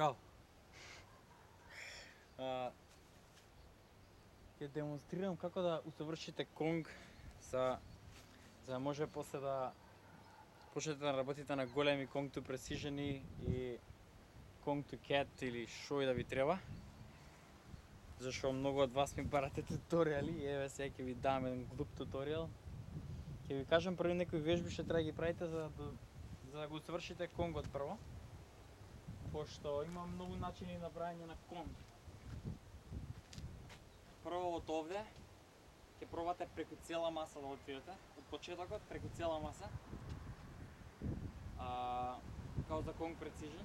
Здраво! Ќе демонстрирам како да усовршите конг за да може после да почнете да работите на големи конг to precision и конг to cat или шо и да ви треба. Зашо многу од вас ми барате туторијали и еве сега ќе ви дам еден глуп туторијал. Ќе ви кажам први некои вежби што треба да ги правите за да го усвршите конгот прво. Пошто има многу начини на правење на конг. Прво од овде ќе пробате преку цела маса да отидете, од почетокот преку цела маса. Као за конг precision.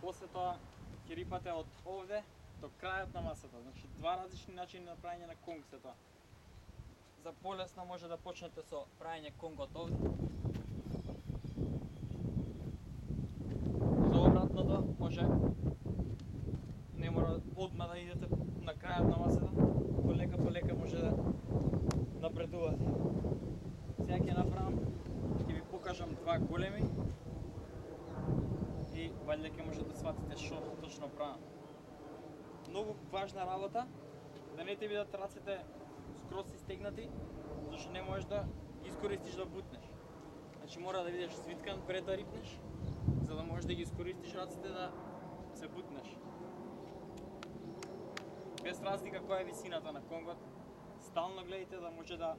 После тоа ќе рипате од овде до крајот на масата. Значи два различни начини на правење на конг се тоа. За полесно може да почнете со правење конг од овде. За обратното може не мора одма да идете на крајот на масата. Полека може да напредувате. Сега ќе направам, ќе ви покажам два големи и валјда ќе може да сватите што точно правам. Многу важна работа, да не ти бидат рацете скроз истегнати, зашто не можеш да ги искористиш да бутнеш. Значи мора да бидеш свиткан пред да рипнеш, за да можеш да ги искористиш рацете да се бутнеш. Без разлика која е висината на конгот, стално гледайте да може да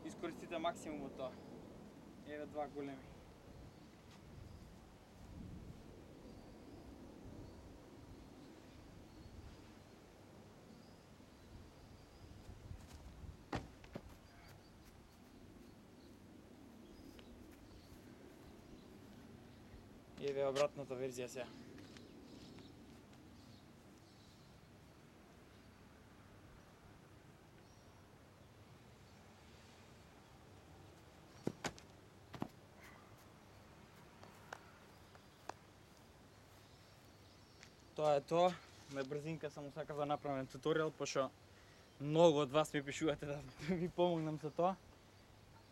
искористите максимум од тоа. Еве два големи. Еве обратната верзија сега. Тоа е тоа. На брзинка само сакав да направам туторијал, пошто многу од вас ми пишувате да ви помогнам со тоа.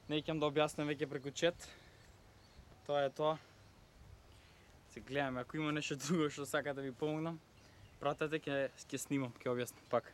Не ќе да објаснам веќе преку чат. Тоа е тоа. Се гледаме, ако има нешто друго што сака да ви помогнам, пратете, ќе снимам, ќе објаснам пак.